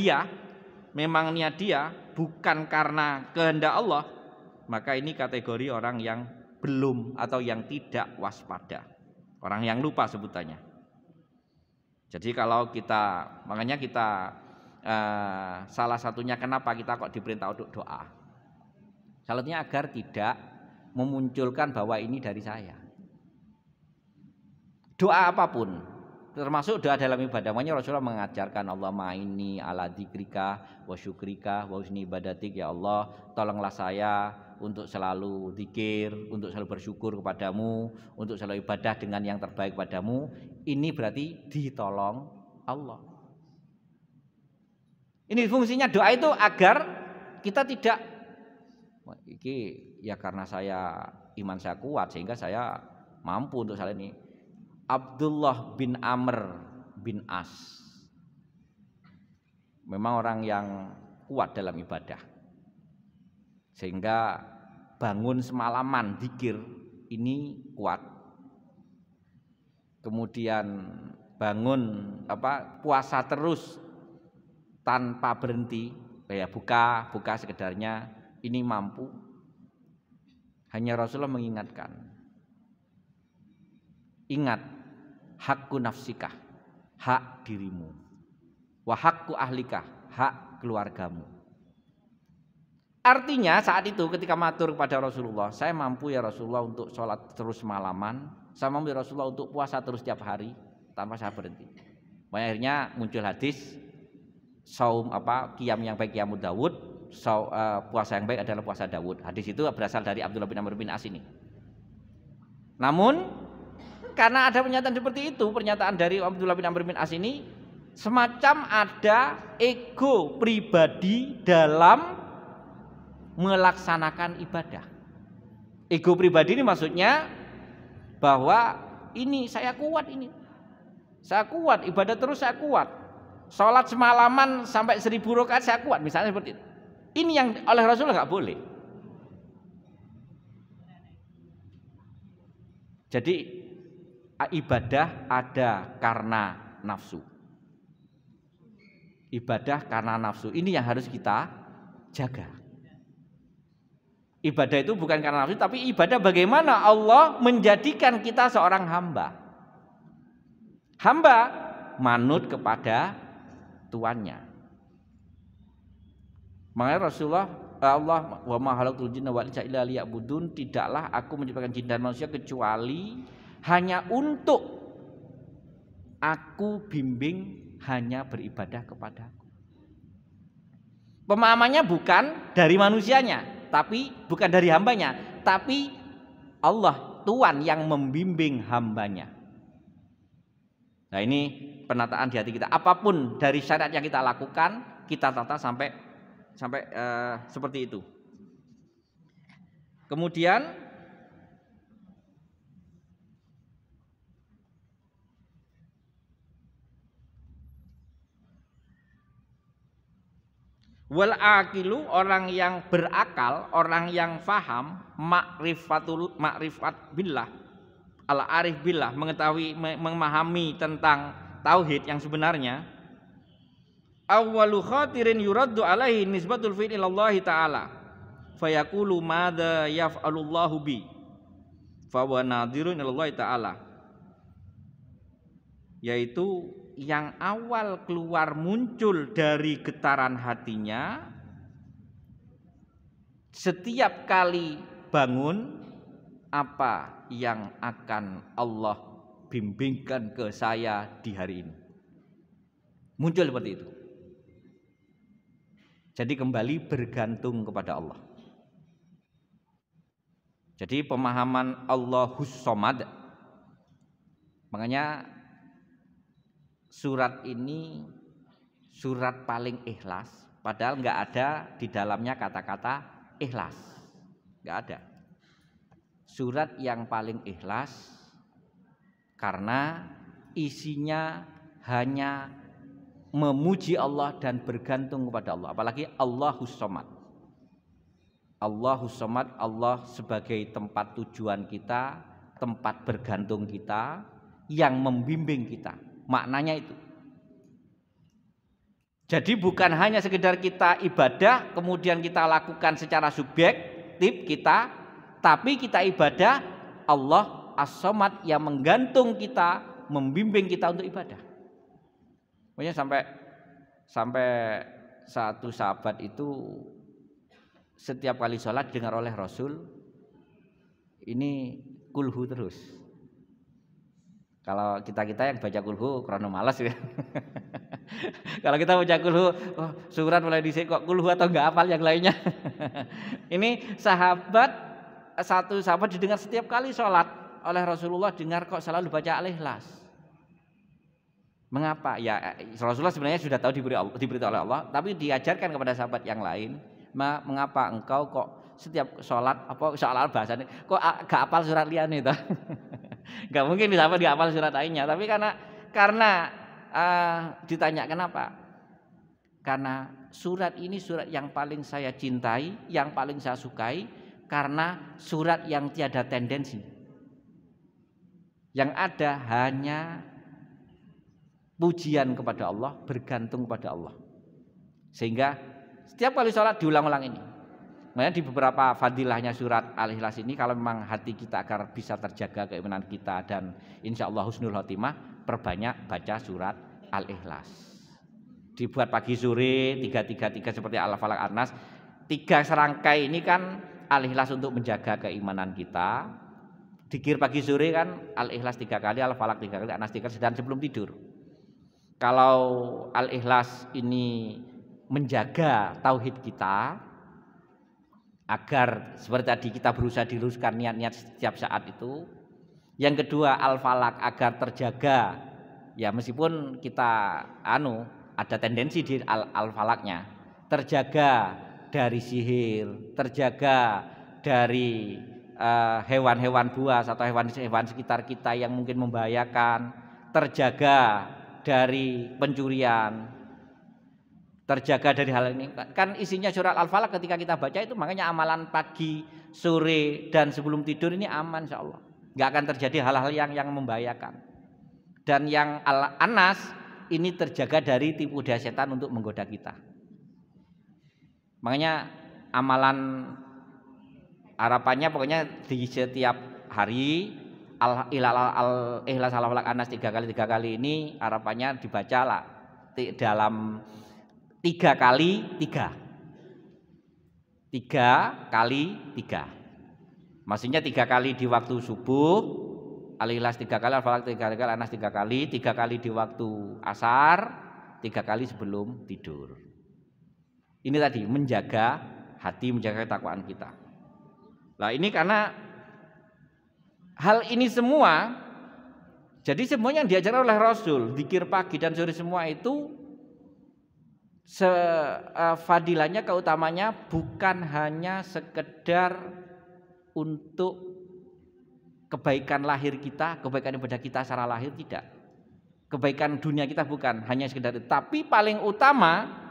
Speaker 2: dia, bukan karena kehendak Allah, maka ini kategori orang yang belum atau yang tidak waspada, orang yang lupa sebutannya. Jadi kalau kita, makanya kita salah satunya kenapa kita kok diperintah untuk doa, salah satunya agar tidak memunculkan bahwa ini dari saya. Doa apapun, termasuk doa dalam ibadah, makanya Rasulullah mengajarkan Allah ma'ini ala dzikrika wa syukrika wa husni ibadatik, ya Allah tolonglah saya untuk selalu zikir, untuk selalu bersyukur kepadamu, untuk selalu ibadah dengan yang terbaik padamu. Ini berarti ditolong Allah. Ini fungsinya doa itu agar kita tidak, ini ya karena saya iman saya kuat sehingga saya mampu untuk salah ini. Abdullah bin Amr bin As memang orang yang kuat dalam ibadah, sehingga bangun semalaman zikir ini kuat. Kemudian bangun puasa terus tanpa berhenti, kayak buka sekedarnya, ini mampu. Hanya Rasulullah mengingatkan, ingat hakku nafsika, hak dirimu, wa hakku ahlika, hak keluargamu. Artinya saat itu ketika matur kepada Rasulullah, saya mampu ya Rasulullah untuk sholat terus malaman, saya mampu ya Rasulullah untuk puasa terus tiap hari tanpa saya berhenti. Makanya akhirnya muncul hadis saum qiyam yang baik qiyamud Daud, puasa yang baik adalah puasa Daud. Hadis itu berasal dari Abdullah bin Amr bin As ini. Namun karena ada pernyataan seperti itu, pernyataan dari Abdullah bin Amr bin As ini semacam ada ego pribadi dalam melaksanakan ibadah. Ego pribadi ini maksudnya bahwa ini saya kuat, ini saya kuat, ibadah terus saya kuat, sholat semalaman sampai 1000 rakaat saya kuat, misalnya seperti itu. Ini yang oleh Rasulullah nggak boleh. Jadi ibadah ada karena nafsu. Ibadah karena nafsu ini yang harus kita jaga. Ibadah itu bukan karena nafsu, tapi ibadah bagaimana Allah menjadikan kita seorang hamba. Hamba manut kepada tuannya. Makanya Rasulullah, Allah wa ma khalaqtul jinna wal insa illa liya'budun, tidaklah aku menciptakan jin dan manusia kecuali hanya untuk aku bimbing, hanya beribadah kepadaku. Pemahamannya bukan dari manusianya, tapi bukan dari hambanya, tapi Allah Tuhan yang membimbing hambanya. Nah ini penataan di hati kita. Apapun dari syariat yang kita lakukan, kita tata sampai seperti itu. Kemudian wal aqilu, orang yang berakal, orang yang faham, makrifat billah, al-arif billah, mengetahui memahami tentang tauhid yang sebenarnya, awwalu khatirin yuraddu alaihi nisbatul fi'li ilallahi ta'ala fayaqulu madza yaf'alullahu bi fa huwa nadhirun ilallahi ta'ala, yaitu yang awal keluar muncul dari getaran hatinya setiap kali bangun, apa yang akan Allah bimbingkan ke saya di hari ini. Muncul seperti itu. Jadi kembali bergantung kepada Allah. Jadi pemahaman Allahus Somad. Makanya surat ini surat paling ikhlas, padahal nggak ada di dalamnya kata-kata ikhlas, nggak ada. Surat yang paling ikhlas karena isinya hanya memuji Allah dan bergantung kepada Allah, apalagi Allahus Somad. Allahus Somad, Allah sebagai tempat tujuan kita, tempat bergantung kita, yang membimbing kita. Maknanya itu. Jadi bukan hanya sekedar kita ibadah kemudian kita lakukan secara subjektif kita, tapi kita ibadah Allah As-Somad yang menggantung kita, membimbing kita untuk ibadah. Makanya sampai satu sahabat itu setiap kali sholat dengar oleh Rasul ini kulhu terus. Kalau kita yang baca kulhu karena malas ya. Kalau kita baca kulhu, oh, surat mulai disik kok kulhu atau enggak hafal yang lainnya. Ini satu sahabat didengar setiap kali sholat oleh Rasulullah, dengar kok selalu baca Al-Ikhlas. Mengapa? Ya Rasulullah sebenarnya sudah tahu diberitahu oleh Allah, tapi diajarkan kepada sahabat yang lain. Mengapa engkau kok setiap sholat apa soal bahasanya kok gak hafal surat liane itu? Gak mungkin sahabat gak hafal surat lainnya, tapi karena ditanya kenapa? Karena surat ini surat yang paling saya cintai, yang paling saya sukai, karena surat yang tiada tendensi. Yang ada hanya pujian kepada Allah, bergantung kepada Allah. Sehingga setiap kali sholat diulang-ulang ini. Makanya di beberapa fadilahnya surat Al-Ikhlas ini, kalau memang hati kita agar bisa terjaga keimanan kita dan insya Allah husnul khotimah, perbanyak baca surat Al-Ikhlas. Dibuat pagi sore 3 seperti Al-Falaq An-Nas. 3 serangkai ini kan Al-Ikhlas untuk menjaga keimanan kita. Dikir pagi sore kan Al-Ikhlas 3 kali, Al-Falaq 3 kali, An-Nas 3 kali dan sebelum tidur. Kalau Al-Ikhlas ini menjaga tauhid kita agar seperti tadi kita berusaha diluruskan niat-niat setiap saat itu. Yang kedua Al-Falaq agar terjaga, ya meskipun kita ada tendensi di Al-Falaqnya, terjaga dari sihir, terjaga dari hewan-hewan buas atau hewan-hewan sekitar kita yang mungkin membahayakan, terjaga dari pencurian, terjaga dari hal ini. Kan isinya surat Al-Falaq ketika kita baca itu, makanya amalan pagi, sore dan sebelum tidur ini aman insyaallah. Enggak akan terjadi hal-hal yang membahayakan. Dan yang Al-Anas ini terjaga dari tipu daya setan untuk menggoda kita. Makanya amalan harapannya pokoknya di setiap hari Al-Ikhlas Al-Falaq An-Nas 3 kali ini harapannya dibaca lah dalam 3 kali 3. 3 kali 3. Maksudnya 3 kali di waktu subuh, Al-Ikhlas 3 kali, Al-Falaq 3 kali, An-Nas 3 kali, 3 kali di waktu asar, 3 kali sebelum tidur. Ini tadi menjaga hati, menjaga ketakwaan kita. Nah ini karena hal ini semua, jadi semuanya yang diajarkan oleh Rasul, zikir pagi dan sore semua itu fadilahnya, keutamanya bukan hanya sekedar untuk kebaikan lahir kita, kebaikan ibadah kita secara lahir, tidak. Kebaikan dunia kita bukan hanya sekedar itu, tapi paling utama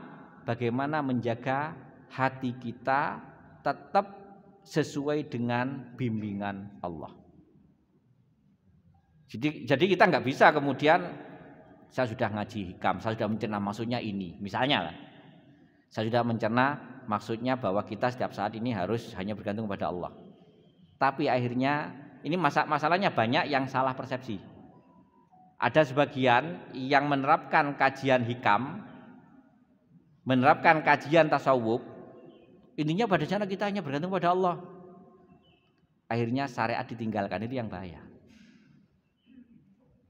Speaker 2: bagaimana menjaga hati kita tetap sesuai dengan bimbingan Allah. Jadi kita nggak bisa kemudian saya sudah ngaji hikam, saya sudah mencerna maksudnya ini, misalnya lah. Saya sudah mencerna maksudnya bahwa kita setiap saat ini harus hanya bergantung kepada Allah. Tapi akhirnya ini masalahnya banyak yang salah persepsi. Ada sebagian yang menerapkan kajian hikam, menerapkan kajian tasawuf, intinya pada sana kita hanya bergantung pada Allah. Akhirnya syariat ditinggalkan, itu yang bahaya.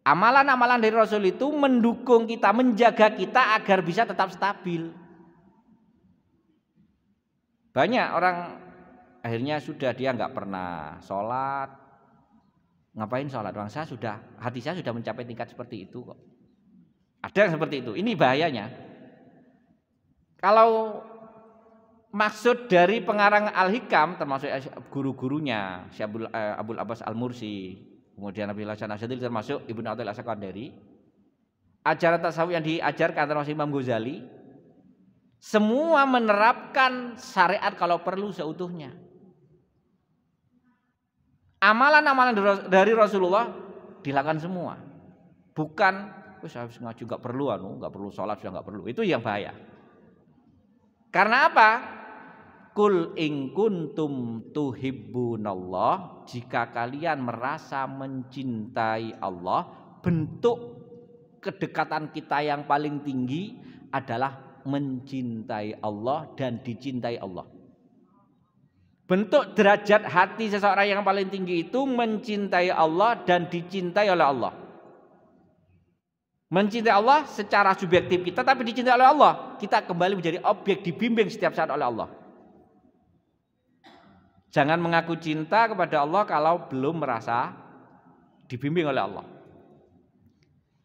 Speaker 2: Amalan-amalan dari Rasul itu mendukung kita, menjaga kita agar bisa tetap stabil. Banyak orang akhirnya sudah dia nggak pernah sholat, ngapain sholat? Orang hati saya sudah mencapai tingkat seperti itu kok. Ada yang seperti itu. Ini bahayanya. Kalau maksud dari pengarang Al-Hikam termasuk guru-gurunya Syekh Abul Abbas Al-Mursi, kemudian Nabi Hasan Asyadili, termasuk Ibnu Athaillah As-Sakandari, ajaran tasawuf yang diajarkan termasuk Imam Ghazali, semua menerapkan syariat kalau perlu seutuhnya. Amalan-amalan dari Rasulullah dilakukan semua. Bukan habis ngaji nggak perlu sholat sudah nggak perlu. Itu yang bahaya. Karena apa? Kul in kuntum tuhibbunallah, jika kalian merasa mencintai Allah, bentuk kedekatan kita yang paling tinggi adalah mencintai Allah dan dicintai Allah. Bentuk derajat hati seseorang yang paling tinggi itu mencintai Allah dan dicintai oleh Allah. Mencintai Allah secara subjektif kita, tapi dicintai oleh Allah. Kita kembali menjadi objek dibimbing setiap saat oleh Allah. Jangan mengaku cinta kepada Allah kalau belum merasa dibimbing oleh Allah.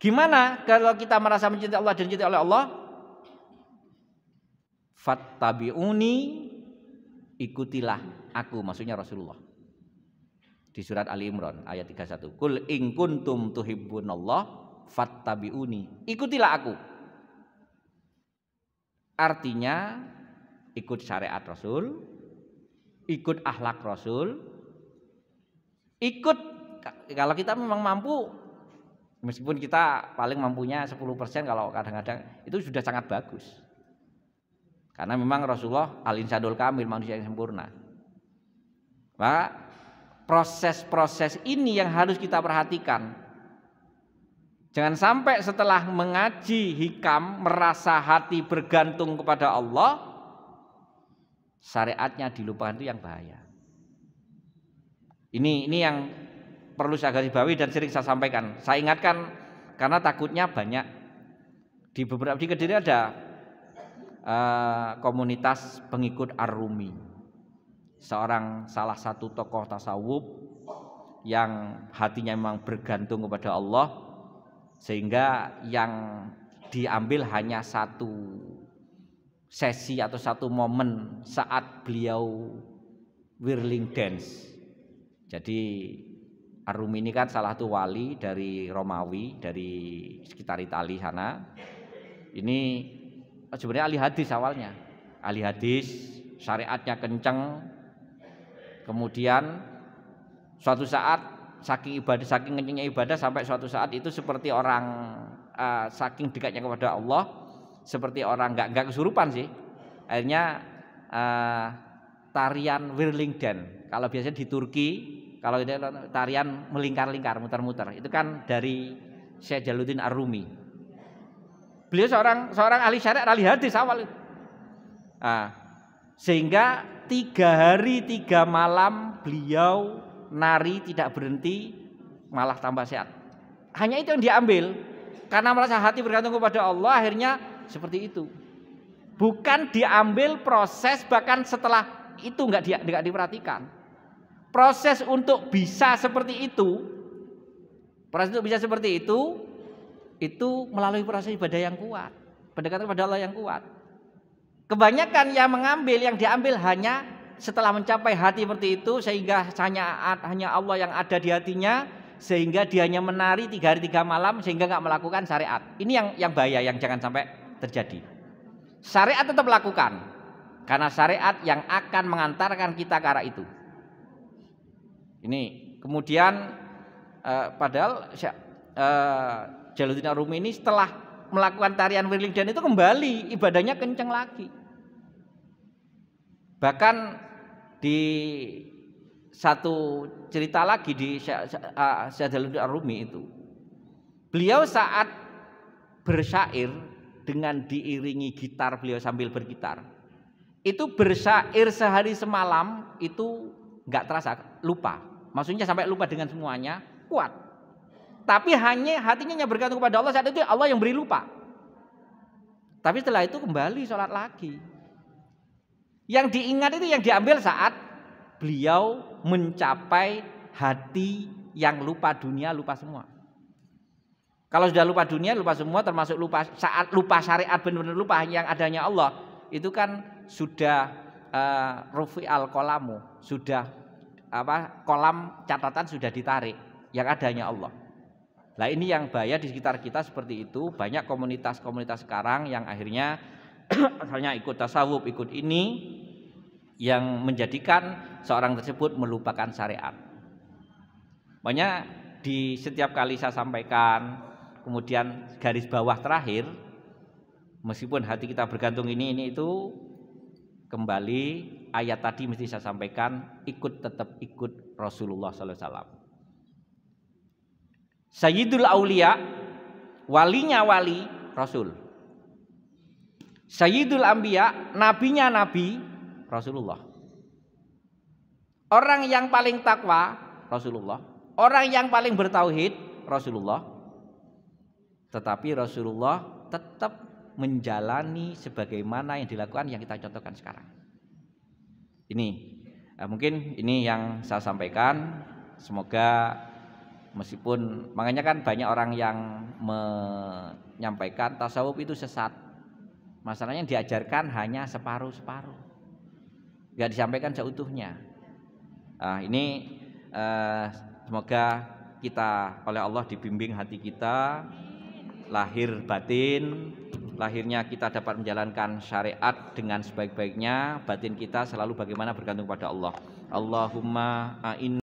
Speaker 2: Gimana kalau kita merasa mencintai Allah dan dicintai oleh Allah? Fattabi'uni, ikutilah aku, maksudnya Rasulullah. Di surat Ali Imran ayat 31. Kul in kuntum tuhibbunallah fattabi'uni, ikutilah aku. Artinya ikut syariat Rasul, ikut akhlak Rasul, ikut kalau kita memang mampu, meskipun kita paling mampunya 10%, kalau kadang-kadang itu sudah sangat bagus. Karena memang Rasulullah al-insanul kamil, manusia yang sempurna. Maka proses-proses ini yang harus kita perhatikan. Jangan sampai setelah mengaji hikam merasa hati bergantung kepada Allah, syariatnya dilupakan, itu yang bahaya. Ini yang perlu saya garis bawahi dan sering saya sampaikan. Saya ingatkan karena takutnya banyak di Kediri ada komunitas pengikut Ar-Rumi, salah satu tokoh tasawuf yang hatinya memang bergantung kepada Allah, sehingga yang diambil hanya satu sesi atau satu momen saat beliau whirling dance. Jadi Ar-Rumi ini kan salah satu wali dari Romawi, dari sekitar Italia sana. Ini sebenarnya ahli hadis awalnya, ahli hadis, syariatnya kenceng. Kemudian suatu saat saking kencengnya ibadah sampai suatu saat itu seperti orang saking dekatnya kepada Allah, seperti orang nggak kesurupan sih. Akhirnya tarian whirling dance. Kalau biasanya di Turki, kalau itu tarian melingkar-lingkar, muter-muter. Itu kan dari Syekh Jalaluddin Ar-Rumi. Beliau seorang ahli syariat, ahli hadis awal itu. Sehingga 3 hari 3 malam beliau nari tidak berhenti, malah tambah sehat. Hanya itu yang diambil. Karena merasa hati bergantung kepada Allah, akhirnya seperti itu. Bukan diambil proses, bahkan setelah itu nggak diperhatikan. Proses untuk bisa seperti itu, itu melalui proses ibadah yang kuat, pendekatan kepada Allah yang kuat. Kebanyakan yang diambil hanya setelah mencapai hati seperti itu, sehingga hanya Allah yang ada di hatinya, sehingga dia hanya menari 3 hari 3 malam, sehingga nggak melakukan syariat. Ini yang bahaya, yang jangan sampai terjadi. Syariat tetap lakukan, karena syariat yang akan mengantarkan kita ke arah itu. Ini kemudian Padahal Jalaluddin Ar-Rumi ini setelah melakukan tarian Wirlidan itu kembali ibadahnya kenceng lagi. Bahkan di satu cerita lagi di Jalaluddin Ar-Rumi itu, beliau saat bersyair dengan diiringi gitar, beliau sambil bergitar, itu bersyair sehari semalam itu nggak terasa, lupa. Maksudnya sampai lupa dengan semuanya, kuat. Tapi hanya hatinya bergantung kepada Allah, saat itu Allah yang beri lupa. Tapi setelah itu kembali sholat lagi. Yang diingat itu yang diambil saat beliau mencapai hati yang lupa dunia, lupa semua. Kalau sudah lupa dunia, lupa semua, termasuk lupa saat lupa syariat, benar-benar lupa yang adanya Allah, itu kan sudah rufi al-qolamu, sudah kolam catatan sudah ditarik yang adanya Allah. Nah ini yang bahaya di sekitar kita seperti itu. Banyak komunitas-komunitas sekarang yang akhirnya asalnya ikut tasawuf, ikut ini, yang menjadikan seorang tersebut melupakan syariat. Makanya di setiap kali saya sampaikan, kemudian garis bawah terakhir, meskipun hati kita bergantung ini itu, kembali ayat tadi mesti saya sampaikan, tetap ikut Rasulullah SAW. Sayyidul Aulia, walinya wali Rasul. Sayyidul Anbiya, nabinya nabi Rasulullah. Orang yang paling takwa Rasulullah. Orang yang paling bertauhid Rasulullah. Tetapi Rasulullah tetap menjalani sebagaimana yang dilakukan yang kita contohkan sekarang. Ini mungkin ini yang saya sampaikan. Semoga meskipun makanya kan banyak orang yang menyampaikan tasawuf itu sesat. Masalahnya diajarkan hanya separuh-separuh, nggak disampaikan seutuhnya. Ini semoga kita oleh Allah dibimbing hati kita, lahir batin, lahirnya kita dapat menjalankan syariat dengan sebaik-baiknya, batin kita selalu bagaimana bergantung pada Allah. Allahumma a'in